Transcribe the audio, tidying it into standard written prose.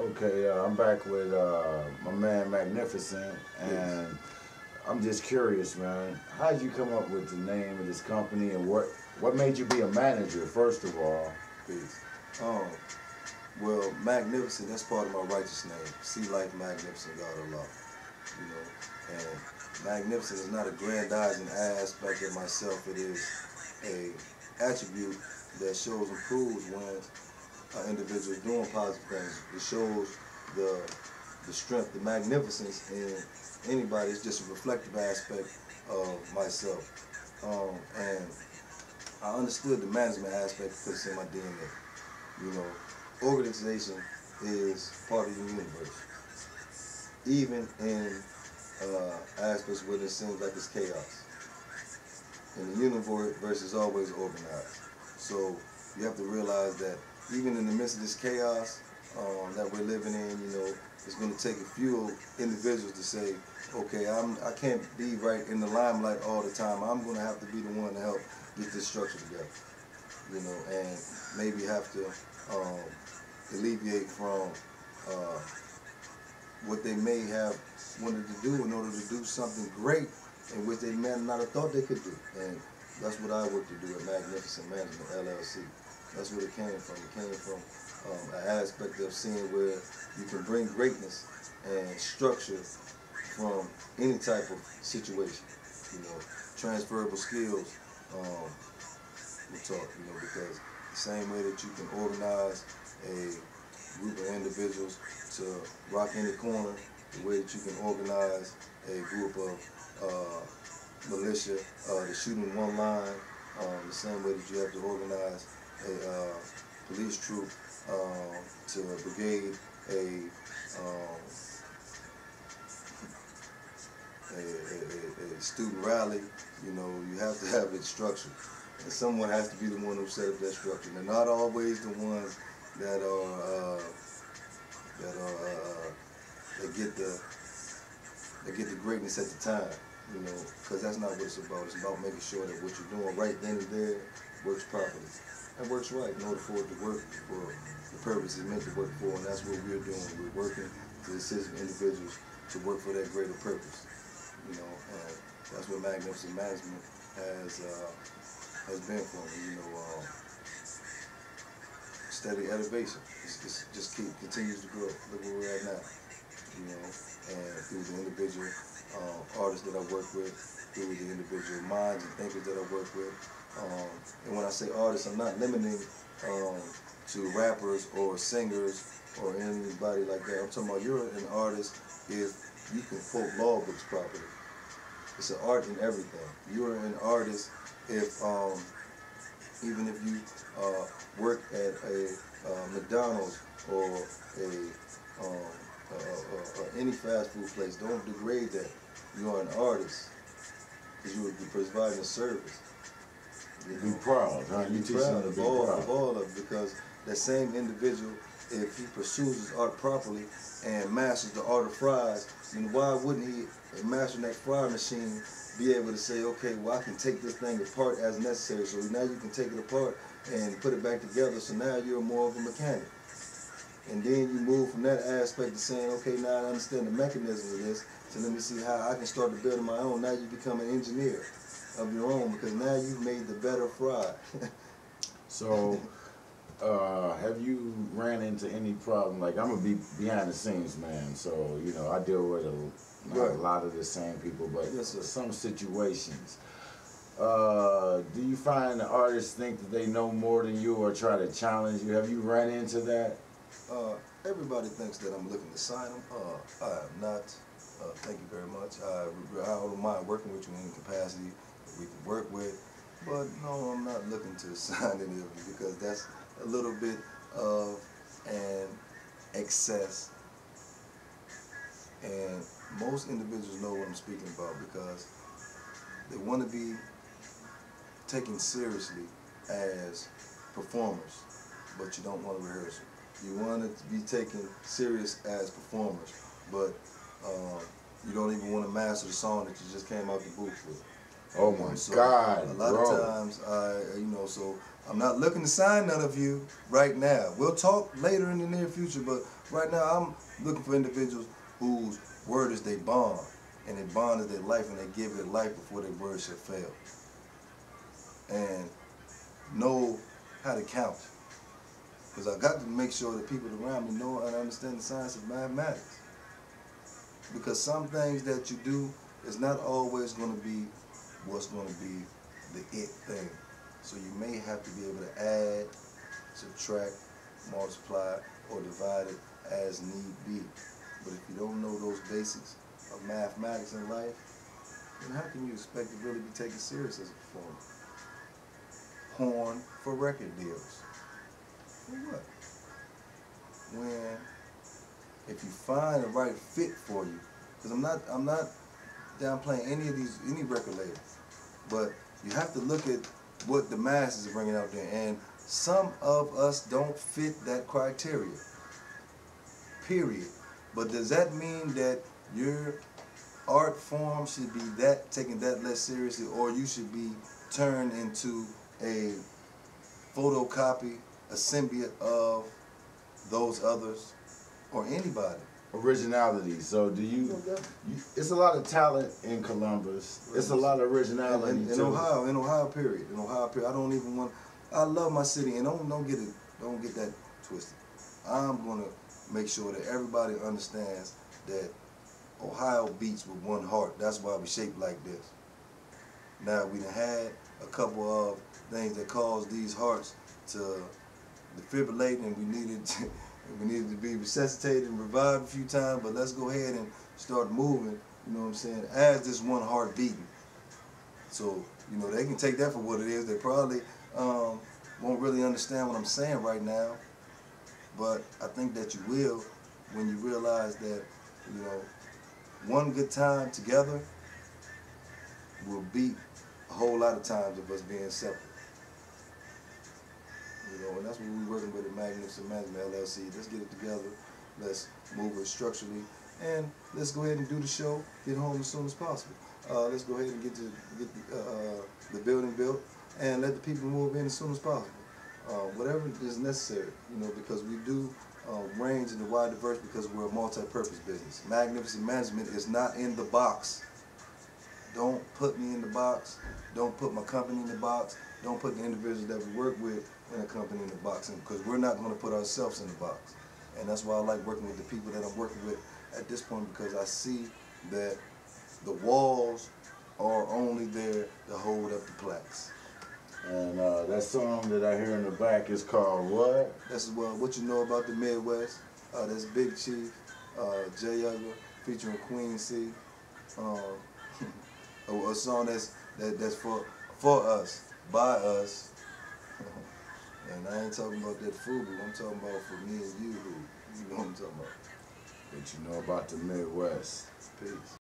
Okay, I'm back with my man Magnificent, and I'm just curious, man. How'd you come up with the name of this company, and what made you be a manager, first of all? Peace. Um, well, Magnificent, that's part of my righteous name. Ceelife, Magnificent, God of Law. You know, and Magnificent is not a grandizing aspect of myself. It is a attribute that shows and proves when an individual is doing positive things. It shows the strength, the magnificence in anybody. It's just a reflective aspect of myself. And I understood the management aspect because it's in my DNA. You know, organization is part of the universe. Even in aspects where it seems like it's chaos. And the universe is always organized. So you have to realize that even in the midst of this chaos that we're living in, you know, it's going to take a few individuals to say, okay, I can't be right in the limelight all the time. I'm going to have to be the one to help get this structure together, you know, and maybe have to alleviate from what they may have wanted to do in order to do something great in which they may not have thought they could do. And that's what I work to do at Magnificent Management, LLC. That's where it came from. It came from an aspect of seeing where you can bring greatness and structure from any type of situation. You know, transferable skills, we talk, you know, because the same way that you can organize a group of individuals to rock any corner, the way that you can organize a group of militia to shoot in one line, the same way that you have to organize a police troop to brigade a student rally. You know, you have to have it structured. And someone has to be the one who set up that structure. They're not always the ones that get the greatness at the time, you know, because that's not what it's about. It's about making sure that what you're doing right then and there works properly. And works right in order for it to work for the purpose it's meant to work for, and that's what we're doing. We're working to assist individuals to work for that greater purpose, you know, and that's what Magnificent Management has been for me, you know. Steady elevation. It's just continues to grow. Look where we're at now, you know, and through the individual artists that I work with, through the individual minds and thinkers that I work with. And when I say artists, I'm not limiting to rappers or singers or anybody like that. I'm talking about you're an artist if you can quote law books properly. It's an art in everything. You're an artist if even if you work at a McDonald's or any fast food place, don't degrade that. You are an artist because you would be providing a service. You know? Be proud, huh? You teach them to be proud. Of all of it, because that same individual, if he pursues his art properly and masters the art of fries, then why wouldn't he, mastering that fry machine, be able to say, okay, well, I can take this thing apart as necessary. So now you can take it apart and put it back together. So now you're more of a mechanic. And then you move from that aspect to saying, okay, now I understand the mechanism of this. So let me see how I can start to build my own. Now you become an engineer of your own because now you've made the better fry. So, have you ran into any problem? Like, I'm gonna be behind the scenes, man. So, you know, I deal with a lot of the same people, but yes, some situations. Do you find the artists think that they know more than you or try to challenge you? Have you run into that? Everybody thinks that I'm looking to sign them. I am not. Thank you very much. I don't mind working with you in any capacity that we can work with. But no, I'm not looking to sign any of you because that's a little bit of an excess. And most individuals know what I'm speaking about because they want to be taken seriously as performers, but you don't want to rehearse it. You want to be taken serious as performers, but you don't even want to master the song that you just came out the booth with. Oh my God, a lot of times, you know, so I'm not looking to sign none of you right now. We'll talk later in the near future, but right now I'm looking for individuals whose word is their bond, and their bond is their life, and they give their life before their word shall fail. And know how to count. Because I got to make sure that people around me know and understand the science of mathematics. Because some things that you do is not always going to be what's going to be the it thing. So you may have to be able to add, subtract, multiply, or divide it as need be. But if you don't know those basics of mathematics in life, then how can you expect to really be taken serious as a performer? Horn for record deals. For what? When, if you find the right fit for you, because I'm not downplaying any record label, but you have to look at what the masses are bringing out there, and some of us don't fit that criteria, period. But does that mean that your art form should be taken that less seriously, or you should be turned into a photocopy, a symbiote of those others, or anybody? Originality. So do you it's a lot of talent in Columbus. It's a lot of originality in Ohio, period. I don't even want. I love my city, and don't get that twisted. I'm gonna make sure that everybody understands that Ohio beats with one heart. That's why we shaped like this. Now we done had a couple of things that caused these hearts to defibrillate, and we needed to be resuscitated and revived a few times, but let's go ahead and start moving, you know what I'm saying, as this one heart beating. So, you know, they can take that for what it is. They probably won't really understand what I'm saying right now, but I think that you will when you realize that, you know, one good time together will beat a whole lot of times of us being separate. You know, and that's what we're working with at Magnificent Management LLC. Let's get it together. Let's move it structurally, and let's go ahead and do the show. Get home as soon as possible. Let's go ahead and get the building built, and let the people move in as soon as possible. Whatever is necessary, you know, because we do range in the wide diverse, because we're a multi-purpose business. Magnificent Management is not in the box. Don't put me in the box. Don't put my company in the box. Don't put the individuals that we work with in a company in the box, because we're not going to put ourselves in the box. And that's why I like working with the people that I'm working with at this point, because I see that the walls are only there to hold up the plaques. And that song that I hear in the back is called what? That's What You Know About the Midwest. That's Big Chief, Jay Youngler, featuring Queen C. A song that's for us, by us. And I ain't talking about that FUBU. I'm talking about for me and you. You know what I'm talking about. That you know about the Midwest. Peace.